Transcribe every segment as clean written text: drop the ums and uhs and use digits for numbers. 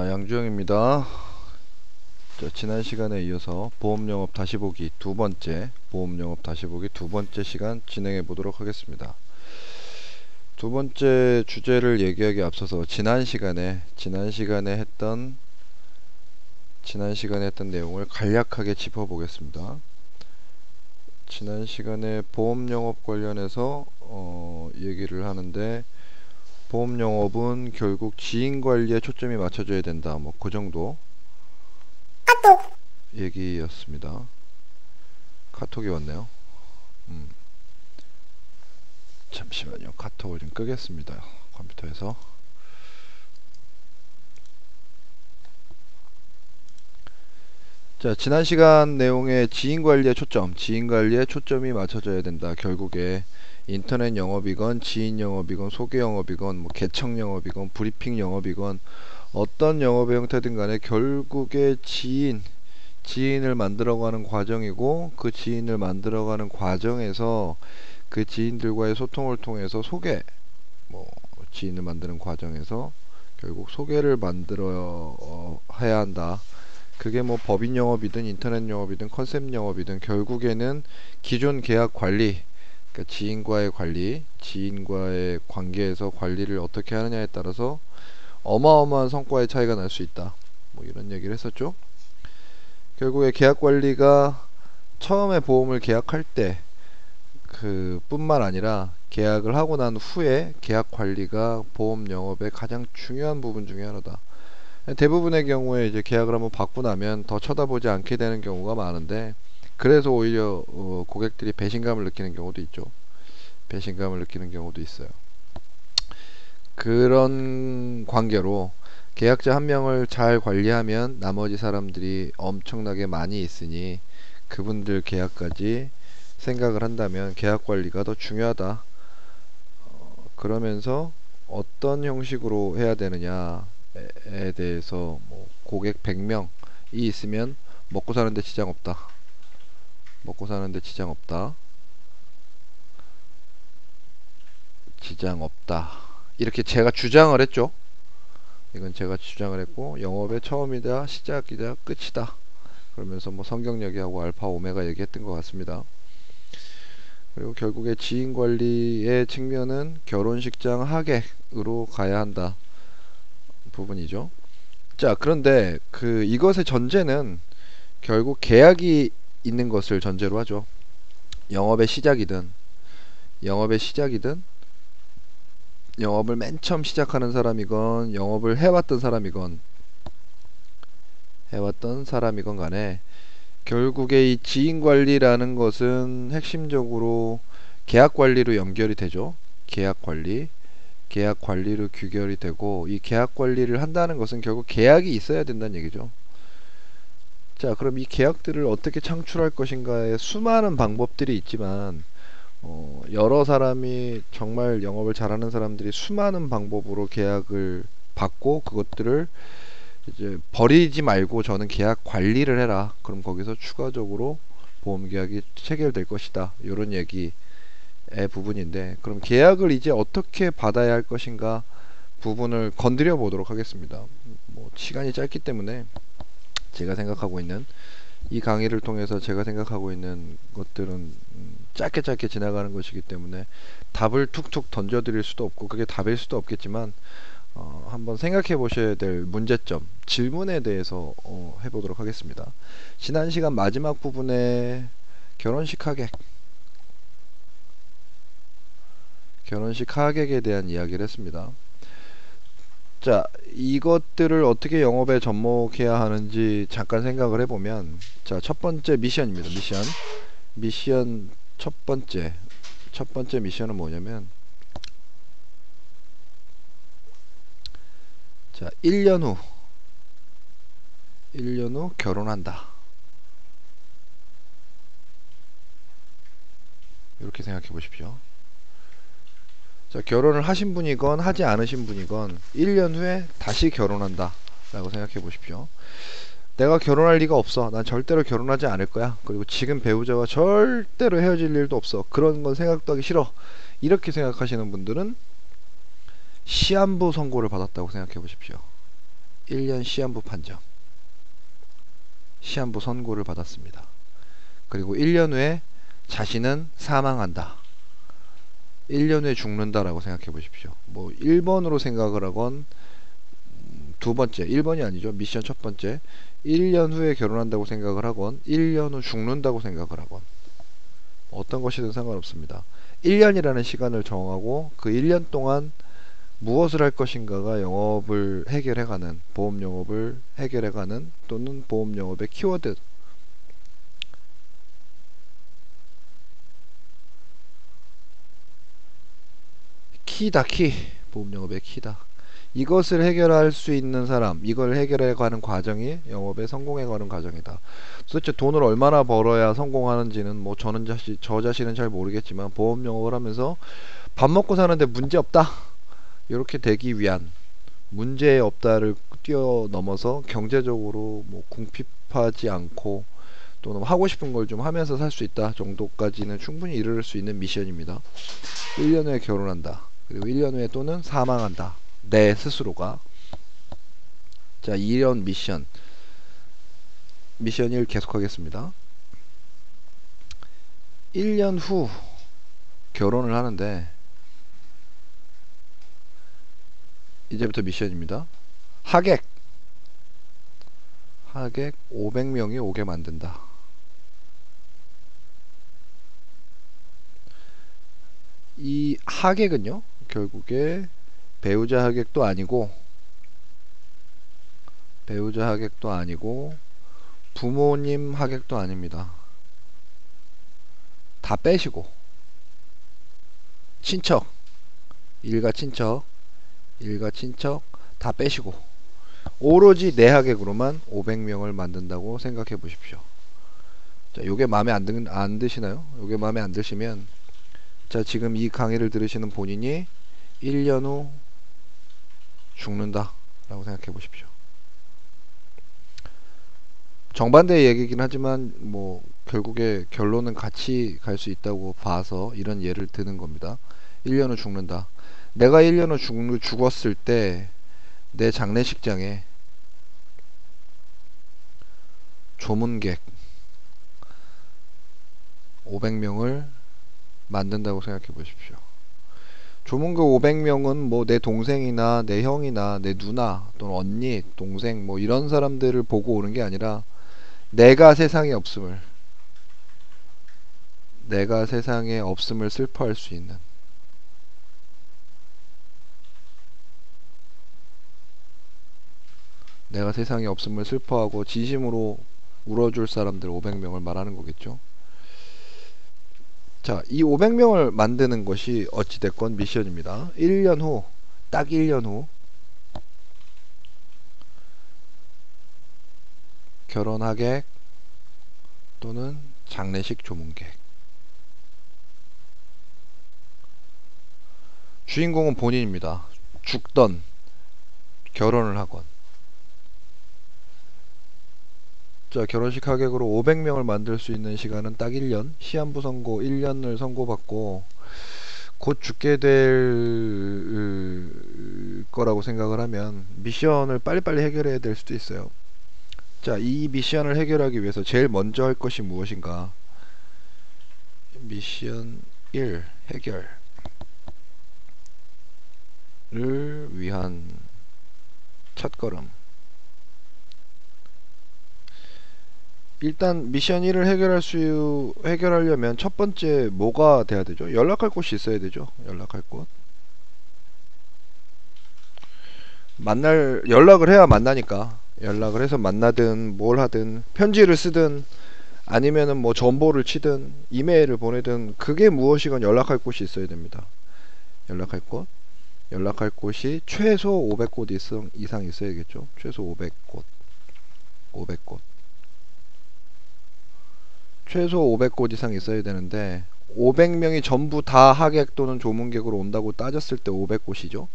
자, 양주영입니다. 자, 지난 시간에 이어서 보험영업 다시 보기 두 번째, 보험영업 다시 보기 두 번째 시간 진행해 보도록 하겠습니다. 두 번째 주제를 얘기하기 앞서서 지난 시간에 했던 내용을 간략하게 짚어보겠습니다. 지난 시간에 보험영업 관련해서 얘기를 하는데, 보험영업은 결국 지인관리에 초점이 맞춰져야 된다, 뭐 그 정도 얘기였습니다. 카톡이 왔네요. 잠시만요. 카톡을 좀 끄겠습니다. 컴퓨터에서. 자, 지난 시간 내용의 지인관리에 초점이 맞춰져야 된다. 결국에 인터넷 영업이건 지인 영업이건 소개 영업이건 뭐 개척 영업이건 브리핑 영업이건 어떤 영업의 형태든 간에 결국에 지인을 만들어가는 과정이고, 그 지인을 만들어가는 과정에서 그 지인들과의 소통을 통해서 지인을 만드는 과정에서 결국 소개를 만들어 해야 한다. 그게 뭐 법인 영업이든 인터넷 영업이든 컨셉 영업이든 결국에는 기존 계약 관리, 그러니까 지인과의 관계에서 관리를 어떻게 하느냐에 따라서 어마어마한 성과의 차이가 날 수 있다. 뭐 이런 얘기를 했었죠. 결국에 계약 관리가 처음에 보험을 계약할 때 그 뿐만 아니라 계약을 하고 난 후에 계약 관리가 보험 영업의 가장 중요한 부분 중에 하나다. 대부분의 경우에 이제 계약을 한번 받고 나면 더 쳐다보지 않게 되는 경우가 많은데, 그래서 오히려 고객들이 배신감을 느끼는 경우도 있죠. 배신감을 느끼는 경우도 있어요. 그런 관계로 계약자 한 명을 잘 관리하면 나머지 사람들이 엄청나게 많이 있으니 그분들 계약까지 생각을 한다면 계약 관리가 더 중요하다. 그러면서 어떤 형식으로 해야 되느냐에 대해서 뭐 고객 100명이 있으면 먹고 사는데 지장 없다. 먹고 사는데 지장 없다. 이렇게 제가 주장을 했죠. 이건 제가 주장을 했고, 영업의 처음이다, 시작이다, 끝이다. 그러면서 뭐 성경 얘기하고 알파 오메가 얘기했던 것 같습니다. 그리고 결국에 지인 관리의 측면은 결혼식장 하객으로 가야 한다 부분이죠. 자, 그런데 이것의 전제는 결국 계약이 있는 것을 전제로 하죠. 영업의 시작이든 영업을 맨 처음 시작하는 사람이건 영업을 해왔던 사람이건 간에 결국에 이 지인 관리라는 것은 핵심적으로 계약 관리로 연결이 되죠. 계약 관리로 규결이 되고, 이 계약 관리를 한다는 것은 결국 계약이 있어야 된다는 얘기죠. 자, 그럼 이 계약들을 어떻게 창출할 것인가에 수많은 방법들이 있지만, 여러 사람이 정말 영업을 잘하는 사람들이 수많은 방법으로 계약을 받고 그것들을 이제 버리지 말고 저는 계약 관리를 해라. 그럼 거기서 추가적으로 보험 계약이 체결될 것이다. 이런 얘기의 부분인데, 그럼 계약을 이제 어떻게 받아야 할 것인가 부분을 건드려 보도록 하겠습니다. 뭐 시간이 짧기 때문에 제가 생각하고 있는 이 강의를 통해서 제가 생각하고 있는 것들은 짧게 지나가는 것이기 때문에 답을 툭툭 던져드릴 수도 없고 그게 답일 수도 없겠지만, 한번 생각해 보셔야 될 문제점, 질문에 대해서 해보도록 하겠습니다. 지난 시간 마지막 부분에 결혼식 하객에 대한 이야기를 했습니다. 자, 이것들을 어떻게 영업에 접목해야 하는지 잠깐 생각을 해보면, 자, 첫 번째 미션입니다. 미션 첫 번째 미션은 뭐냐면, 자, 1년 후 결혼한다. 이렇게 생각해 보십시오. 자, 결혼을 하신 분이건 하지 않으신 분이건 1년 후에 다시 결혼한다 라고 생각해 보십시오. 내가 결혼할 리가 없어. 난 절대로 결혼하지 않을 거야. 그리고 지금 배우자와 절대로 헤어질 일도 없어. 그런 건 생각도 하기 싫어. 이렇게 생각하시는 분들은 시한부 선고를 받았다고 생각해 보십시오. 1년 시한부 판정, 시한부 선고를 받았습니다. 그리고 1년 후에 자신은 사망한다. 1년 후에 죽는다라고 생각해 보십시오. 뭐 1번으로 생각을 하건 두 번째, 1번이 아니죠. 미션 첫 번째, 1년 후에 결혼한다고 생각을 하건 1년 후 죽는다고 생각을 하건 어떤 것이든 상관없습니다. 1년이라는 시간을 정하고 그 1년 동안 무엇을 할 것인가가 영업을 해결해가는, 보험 영업을 해결해가는 또는 보험 영업의 키워드, 키다, 키. 보험 영업의 키다. 이것을 해결할 수 있는 사람, 이걸 해결해가는 과정이 영업에 성공해가는 과정이다. 도대체 돈을 얼마나 벌어야 성공하는지는 뭐 저 자신은 잘 모르겠지만 보험 영업을 하면서 밥 먹고 사는데 문제 없다, 이렇게 되기 위한, 문제 없다를 뛰어넘어서 경제적으로 뭐 궁핍하지 않고 또는 하고 싶은 걸 좀 하면서 살 수 있다 정도까지는 충분히 이룰 수 있는 미션입니다. 1년 후에 결혼한다. 그리고 1년 후에 또는 사망한다. 내 스스로가. 자, 2년 미션 1 계속하겠습니다. 1년 후 결혼을 하는데 이제부터 미션입니다. 하객 500명이 오게 만든다. 이 하객은요, 결국에 배우자 하객도 아니고 부모님 하객도 아닙니다. 다 빼시고 친척, 일가 친척 다 빼시고 오로지 내 하객으로만 500명을 만든다고 생각해 보십시오. 자, 요게 마음에 안 드시나요? 요게 마음에 안 드시면, 자, 지금 이 강의를 들으시는 본인이 1년 후 죽는다 라고 생각해 보십시오. 정반대의 얘기긴 하지만 뭐 결국에 결론은 같이 갈 수 있다고 봐서 이런 예를 드는 겁니다. 1년 후 죽는다. 내가 1년 후 죽었을 때 내 장례식장에 조문객 500명을 만든다고 생각해 보십시오. 조문객 500명은 뭐 내 동생이나 내 형이나 내 누나 또는 언니, 동생 뭐 이런 사람들을 보고 오는 게 아니라 내가 세상에 없음을 슬퍼할 수 있는, 내가 세상에 없음을 슬퍼하고 진심으로 울어줄 사람들 500명을 말하는 거겠죠. 자, 이 500명을 만드는 것이 어찌됐건 미션입니다. 1년 후, 딱 1년 후 결혼하객 또는 장례식 조문객. 주인공은 본인입니다. 죽던, 결혼을 하건. 자, 결혼식 하객으로 500명을 만들 수 있는 시간은 딱 1년. 시한부 선고 1년을 선고받고 곧 죽게 될 거라고 생각을 하면 미션을 빨리빨리 해결해야 될 수도 있어요. 자, 이 미션을 해결하기 위해서 제일 먼저 할 것이 무엇인가? 미션 1 해결을 위한 첫걸음. 일단 미션 1을 해결하려면 첫 번째 뭐가 돼야 되죠? 연락할 곳이 있어야 되죠. 연락할 곳. 연락을 해야 만나니까. 연락을 해서 만나든 뭘 하든 편지를 쓰든 아니면은 뭐 전보를 치든 이메일을 보내든 그게 무엇이건 연락할 곳이 있어야 됩니다. 연락할 곳이 최소 500곳 이상 있어야겠죠. 최소 500곳. 최소 500곳 이상 있어야 되는데 500명이 전부 다 하객 또는 조문객으로 온다고 따졌을 때 500곳이죠.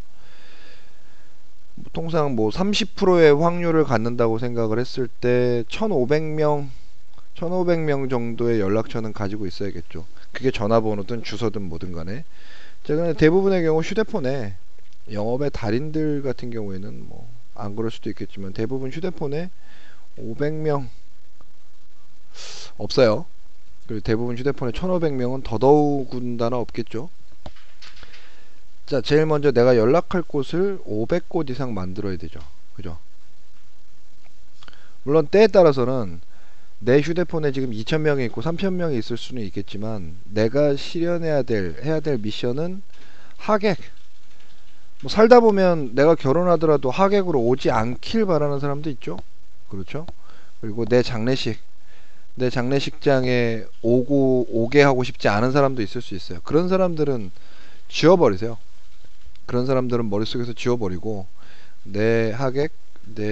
통상 뭐 30%의 확률을 갖는다고 생각을 했을 때 1500명 정도의 연락처는 가지고 있어야겠죠. 그게 전화번호든 주소든 뭐든 간에. 자, 근데 대부분의 경우 휴대폰에 영업의 달인들 같은 경우에는 뭐 안 그럴 수도 있겠지만 대부분 휴대폰에 500명 없어요. 그리고 대부분 휴대폰에 1500명은 더더욱군다나 없겠죠. 자, 제일 먼저 내가 연락할 곳을 500곳 이상 만들어야 되죠. 그죠? 물론 때에 따라서는 내 휴대폰에 지금 2000명이 있고 3000명이 있을 수는 있겠지만 내가 해야 될 미션은 하객. 뭐 살다 보면 내가 결혼하더라도 하객으로 오지 않길 바라는 사람도 있죠. 그렇죠? 그리고 내 장례식장에 오게 하고 싶지 않은 사람도 있을 수 있어요. 그런 사람들은 지워버리세요. 그런 사람들은 머릿속에서 지워버리고 내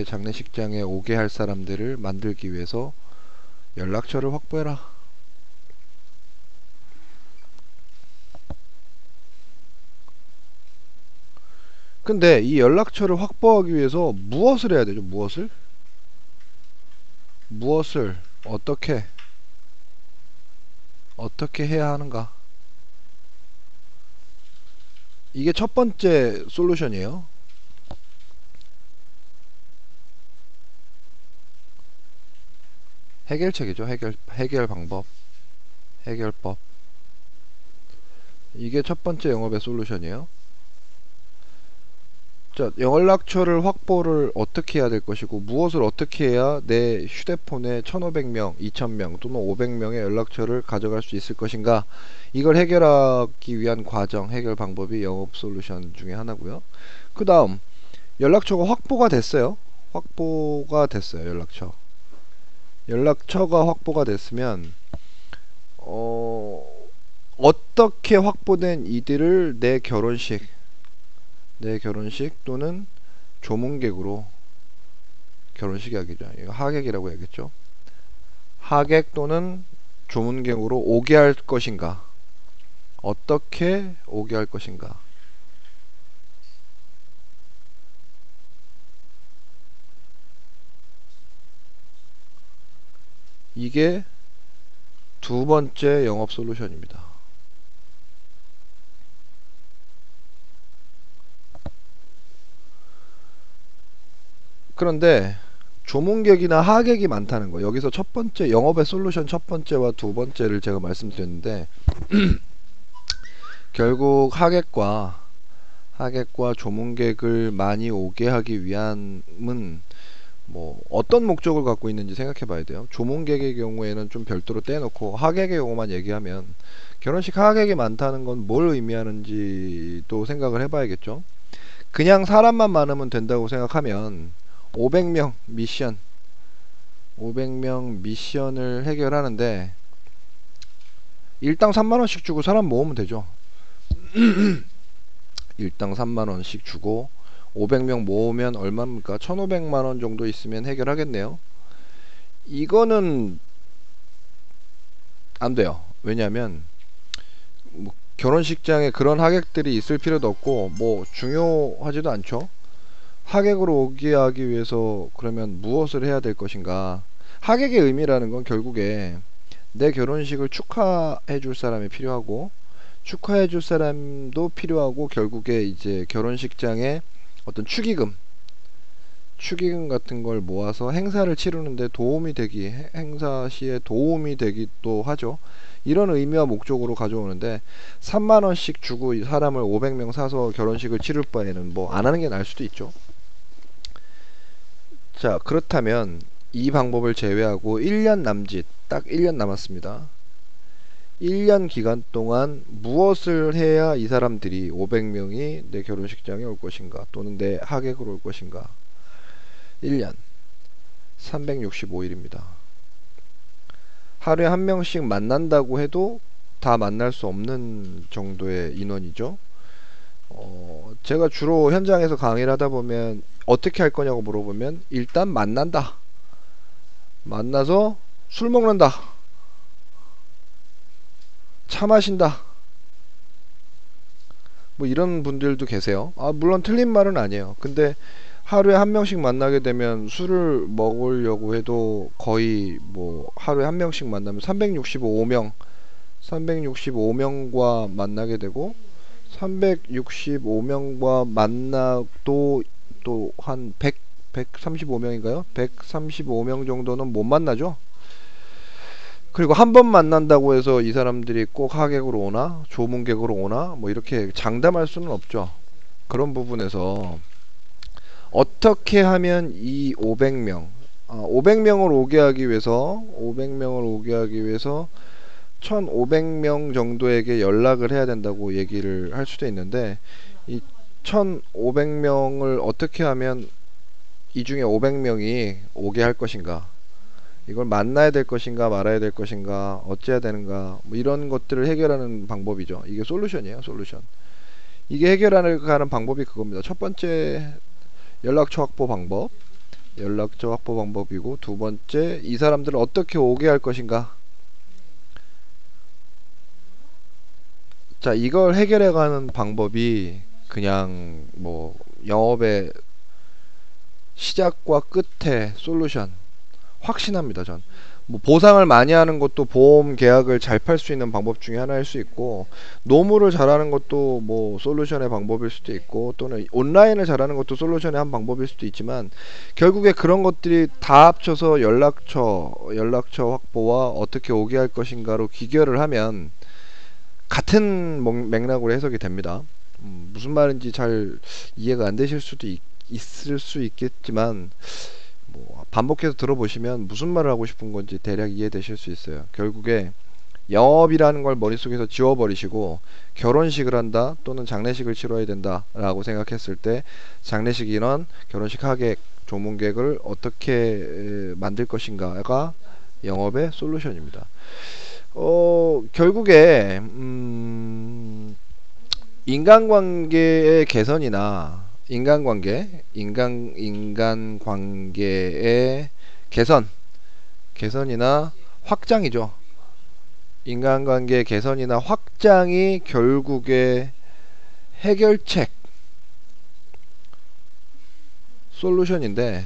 장례식장에 오게 할 사람들을 만들기 위해서 연락처를 확보해라. 근데 이 연락처를 확보하기 위해서 무엇을 해야 되죠? 무엇을 어떻게 해야 하는가? 이게 첫 번째 솔루션이에요. 해결책이죠. 해결 방법, 해결법. 이게 첫 번째 영업의 솔루션이에요. 자, 연락처를 확보를 어떻게 해야 될 것이고 무엇을 어떻게 해야 내 휴대폰에 1500명, 2000명 또는 500명의 연락처를 가져갈 수 있을 것인가, 이걸 해결하기 위한 과정, 해결 방법이 영업 솔루션 중에 하나고요. 그 다음 연락처가 확보가 됐어요. 연락처가 확보가 됐으면 어떻게 확보된 이들을 내 결혼식 또는 조문객으로, 결혼식이 아니죠. 이거 하객이라고 해야겠죠. 하객 또는 조문객으로 오게 할 것인가? 어떻게 오게 할 것인가? 이게 두 번째 영업 솔루션입니다. 그런데 조문객이나 하객이 많다는 거, 여기서 첫 번째 영업의 솔루션 첫 번째와 두 번째를 제가 말씀드렸는데 결국 하객과 조문객을 많이 오게 하기 위함은 뭐 어떤 목적을 갖고 있는지 생각해 봐야 돼요. 조문객의 경우에는 좀 별도로 떼놓고 하객의 경우만 얘기하면, 결혼식 하객이 많다는 건 뭘 의미하는지 또 생각을 해 봐야겠죠. 그냥 사람만 많으면 된다고 생각하면 500명 미션을 해결하는데 일당 3만원씩 주고 사람 모으면 되죠. 일당 3만원씩 주고 500명 모으면 얼마입니까? 1500만원 정도 있으면 해결하겠네요. 이거는 안 돼요. 왜냐하면 뭐 결혼식장에 그런 하객들이 있을 필요도 없고 뭐 중요하지도 않죠. 하객으로 오게 하기 위해서 그러면 무엇을 해야 될 것인가? 하객의 의미라는 건 결국에 내 결혼식을 축하해 줄 사람이 필요하고, 축하해 줄 사람도 필요하고, 결국에 이제 결혼식장에 어떤 축의금 같은 걸 모아서 행사를 치르는데 행사 시에 도움이 되기도 하죠. 이런 의미와 목적으로 가져오는데 3만원씩 주고 사람을 500명 사서 결혼식을 치를 바에는 뭐 안 하는 게 나을 수도 있죠. 자, 그렇다면 이 방법을 제외하고 1년 남짓, 딱 1년 남았습니다. 1년 기간 동안 무엇을 해야 이 사람들이 500명이 내 결혼식장에 올 것인가, 또는 내 하객으로 올 것인가. 1년 365일입니다. 하루에 한 명씩 만난다고 해도 다 만날 수 없는 정도의 인원이죠. 제가 주로 현장에서 강의를 하다 보면 어떻게 할 거냐고 물어보면 일단 만나서 술 먹는다, 차 마신다, 뭐 이런 분들도 계세요. 물론 틀린 말은 아니에요. 근데 하루에 한 명씩 만나게 되면 술을 먹으려고 해도 거의 뭐 하루에 한 명씩 만나면 365명과 만나게 되고, 365명과 만나도 또 한 135명인가요? 135명 정도는 못 만나죠. 그리고 한 번 만난다고 해서 이 사람들이 꼭 하객으로 오나 조문객으로 오나 뭐 이렇게 장담할 수는 없죠. 그런 부분에서 어떻게 하면 이 500명 500명을 오게 하기 위해서 1500명 정도에게 연락을 해야 된다고 얘기를 할 수도 있는데, 이 1500명을 어떻게 하면 이 중에 500명이 오게 할 것인가, 이걸 만나야 될 것인가 말아야 될 것인가 어찌해야 되는가, 뭐 이런 것들을 해결하는 방법이죠. 이게 솔루션이에요. 솔루션. 이게 해결하는 방법이 그겁니다. 첫 번째, 연락처 확보 방법이고, 두 번째, 이 사람들을 어떻게 오게 할 것인가. 자, 이걸 해결해가는 방법이 그냥 뭐 영업의 시작과 끝에 솔루션 확신합니다. 전 뭐 보상을 많이 하는 것도 보험 계약을 잘 팔 수 있는 방법 중에 하나일 수 있고, 노무를 잘하는 것도 뭐 솔루션의 방법일 수도 있고, 또는 온라인을 잘하는 것도 솔루션의 한 방법일 수도 있지만, 결국에 그런 것들이 다 합쳐서 연락처 확보와 어떻게 오게 할 것인가로 귀결을 하면 같은 맥락으로 해석이 됩니다. 무슨 말인지 잘 이해가 안 되실 수도 있을 수 있겠지만, 뭐 반복해서 들어보시면 무슨 말을 하고 싶은 건지 대략 이해되실 수 있어요. 결국에 영업이라는 걸 머릿속에서 지워버리시고, 결혼식을 한다 또는 장례식을 치러야 된다 라고 생각했을 때, 장례식 인원, 결혼식 하객, 조문객을 어떻게 만들 것인가가 영업의 솔루션입니다. 결국에 인간관계의 개선이나 인간관계의 개선이나 확장이죠. 인간관계 개선이나 확장이 결국에 해결책, 솔루션인데,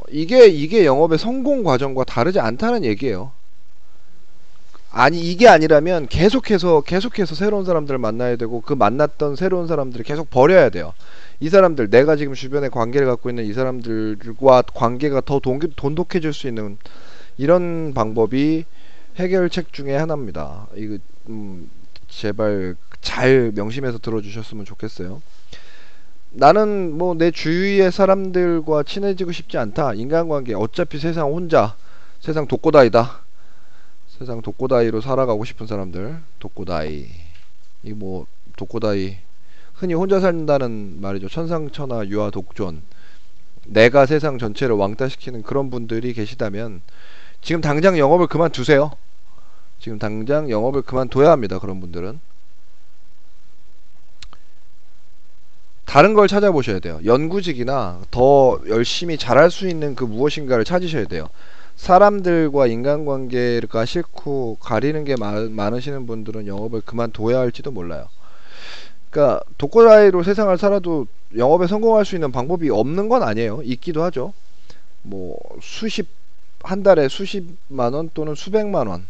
이게 영업의 성공 과정과 다르지 않다는 얘기예요. 아니, 이게 아니라면 계속해서 새로운 사람들을 만나야 되고, 그 만났던 새로운 사람들을 계속 버려야 돼요. 이 사람들, 내가 지금 주변에 관계를 갖고 있는 이 사람들과 관계가 더 돈독해질 수 있는 이런 방법이 해결책 중에 하나입니다. 이거 제발 잘 명심해서 들어주셨으면 좋겠어요. 나는 뭐 내 주위의 사람들과 친해지고 싶지 않다. 인간관계 어차피 세상 독고다이다. 세상 독고다이로 살아가고 싶은 사람들, 독고다이. 이 뭐 독고다이, 흔히 혼자 산다는 말이죠. 천상천하 유아 독존. 내가 세상 전체를 왕따시키는 그런 분들이 계시다면 지금 당장 영업을 그만두세요. 지금 당장 영업을 그만둬야 합니다. 그런 분들은 다른 걸 찾아보셔야 돼요. 연구직이나 더 열심히 잘할 수 있는 그 무엇인가를 찾으셔야 돼요. 사람들과 인간관계가 싫고 가리는 게 많으시는 분들은 영업을 그만둬야 할지도 몰라요. 그러니까 독고다이로 세상을 살아도 영업에 성공할 수 있는 방법이 없는 건 아니에요. 있기도 하죠. 뭐 한 달에 수십만원 또는 수백만원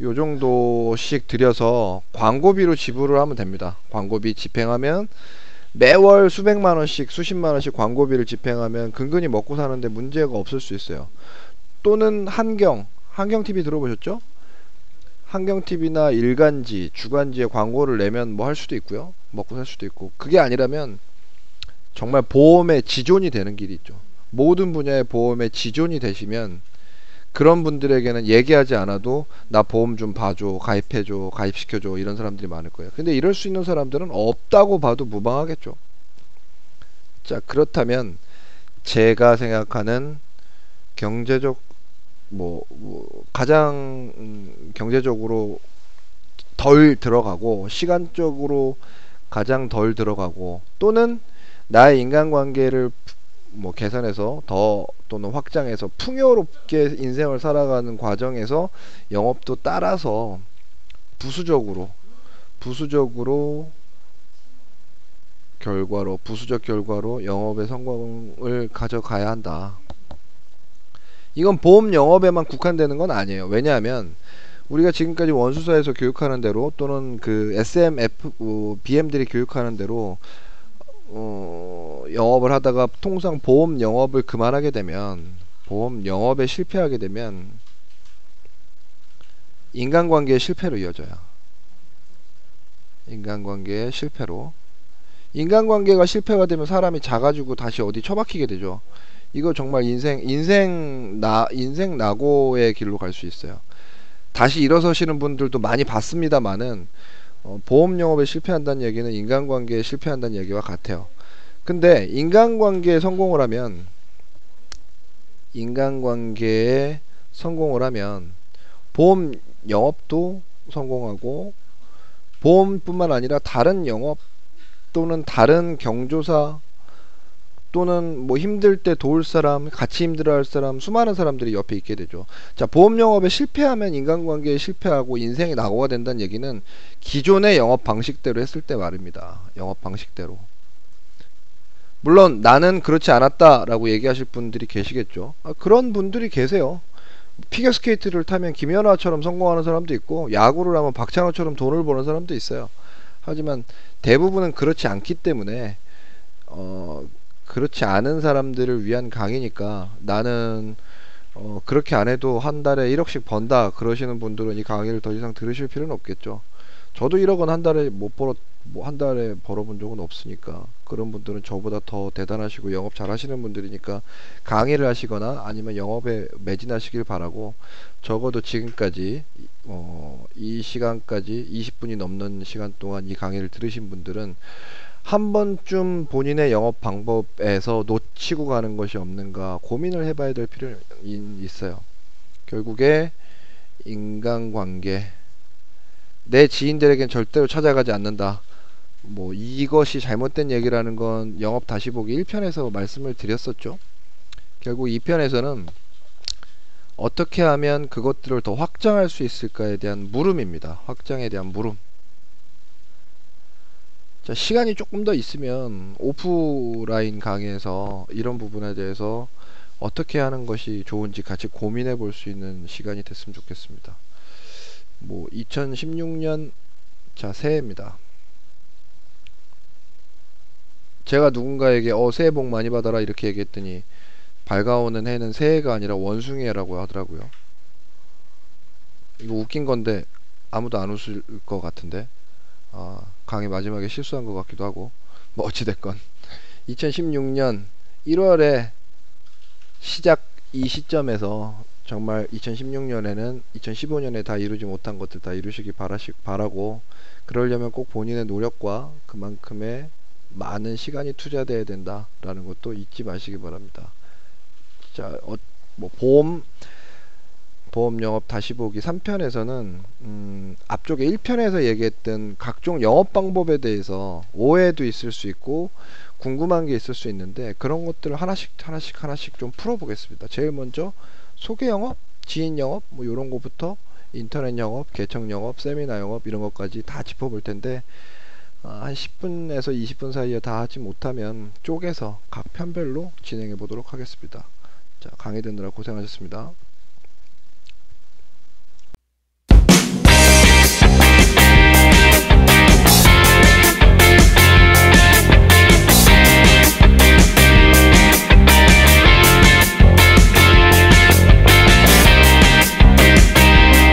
요 정도씩 들여서 광고비로 지불을 하면 됩니다. 광고비 집행하면 매월 수백만원씩 수십만원씩 광고비를 집행하면 근근히 먹고 사는데 문제가 없을 수 있어요. 또는 한경TV 들어보셨죠? 한경TV나 일간지, 주간지에 광고를 내면 뭐 할 수도 있고요. 먹고 살 수도 있고. 그게 아니라면 정말 보험의 지존이 되는 길이 있죠. 모든 분야의 보험의 지존이 되시면 그런 분들에게는 얘기하지 않아도 나 보험 좀 봐줘, 가입해줘, 가입시켜줘, 이런 사람들이 많을 거예요. 근데 이럴 수 있는 사람들은 없다고 봐도 무방하겠죠. 자, 그렇다면 제가 생각하는 경제적 가장 경제적으로 덜 들어가고 시간적으로 가장 덜 들어가고, 또는 나의 인간관계를 개선해서 또는 확장해서 풍요롭게 인생을 살아가는 과정에서 영업도 따라서 부수적 결과로 영업의 성공을 가져가야 한다. 이건 보험 영업에만 국한되는 건 아니에요. 왜냐하면 우리가 지금까지 원수사에서 교육하는 대로, 또는 그 SMF BM들이 교육하는 대로 영업을 하다가 통상 보험 영업을 그만하게 되면, 보험 영업에 실패하게 되면 인간관계의 실패로 이어져요. 인간관계의 실패로. 인간관계가 실패가 되면 사람이 작아지고 다시 어디 처박히게 되죠. 이거 정말 인생 낙오의 길로 갈 수 있어요. 다시 일어서시는 분들도 많이 봤습니다만은, 보험 영업에 실패한다는 얘기는 인간관계에 실패한다는 얘기와 같아요. 근데 인간관계에 성공을 하면, 인간관계에 성공을 하면 보험 영업도 성공하고, 보험뿐만 아니라 다른 영업 또는 다른 경조사 또는 뭐 힘들 때 도울 사람, 같이 힘들어할 사람, 수많은 사람들이 옆에 있게 되죠. 자, 보험 영업에 실패하면 인간관계에 실패하고 인생이 낙오가 된다는 얘기는 기존의 영업 방식대로 했을 때 말입니다. 영업 방식대로. 물론 나는 그렇지 않았다라고 얘기하실 분들이 계시겠죠. 그런 분들이 계세요. 피겨스케이트를 타면 김연아처럼 성공하는 사람도 있고, 야구를 하면 박찬호처럼 돈을 버는 사람도 있어요. 하지만 대부분은 그렇지 않기 때문에, 그렇지 않은 사람들을 위한 강의니까, 나는 그렇게 안 해도 한 달에 1억씩 번다 그러시는 분들은 이 강의를 더 이상 들으실 필요는 없겠죠. 저도 1억은 한 달에 못 벌어, 뭐 한 달에 벌어본 적은 없으니까. 그런 분들은 저보다 더 대단하시고 영업 잘 하시는 분들이니까 강의를 하시거나 아니면 영업에 매진하시길 바라고, 적어도 지금까지 이 시간까지 20분이 넘는 시간 동안 이 강의를 들으신 분들은 한 번쯤 본인의 영업 방법에서 놓치고 가는 것이 없는가 고민을 해봐야 될 필요는 있어요. 결국에 인간관계, 내 지인들에겐 절대로 찾아가지 않는다. 뭐 이것이 잘못된 얘기라는 건 영업 다시 보기 1편에서 말씀을 드렸었죠. 결국 2편에서는 어떻게 하면 그것들을 더 확장할 수 있을까에 대한 물음입니다. 확장에 대한 물음. 자, 시간이 조금 더 있으면 오프라인 강의에서 이런 부분에 대해서 어떻게 하는 것이 좋은지 같이 고민해 볼 수 있는 시간이 됐으면 좋겠습니다. 뭐 2016년 자 새해입니다. 제가 누군가에게 새해 복 많이 받아라 이렇게 얘기했더니 밝아오는 해는 새해가 아니라 원숭이해라고 하더라고요. 이거 웃긴 건데 아무도 안 웃을 것 같은데, 강의 마지막에 실수한 것 같기도 하고, 뭐 어찌됐건 2016년 1월에 시작 이 시점에서 정말 2016년에는 2015년에 다 이루지 못한 것들 다 이루시기 바라고, 그러려면 꼭 본인의 노력과 그만큼의 많은 시간이 투자돼야 된다라는 것도 잊지 마시기 바랍니다. 자, 뭐 보험 영업 다시 보기 3편에서는 앞쪽에 1편에서 얘기했던 각종 영업 방법에 대해서 오해도 있을 수 있고 궁금한 게 있을 수 있는데, 그런 것들을 하나씩 좀 풀어보겠습니다. 제일 먼저 소개 영업, 지인 영업, 뭐 이런 거부터 인터넷 영업, 개척 영업, 세미나 영업 이런 것까지 다 짚어볼 텐데, 한 10분에서 20분 사이에 다 하지 못하면 쪼개서 각 편별로 진행해 보도록 하겠습니다. 자, 강의 듣느라 고생하셨습니다.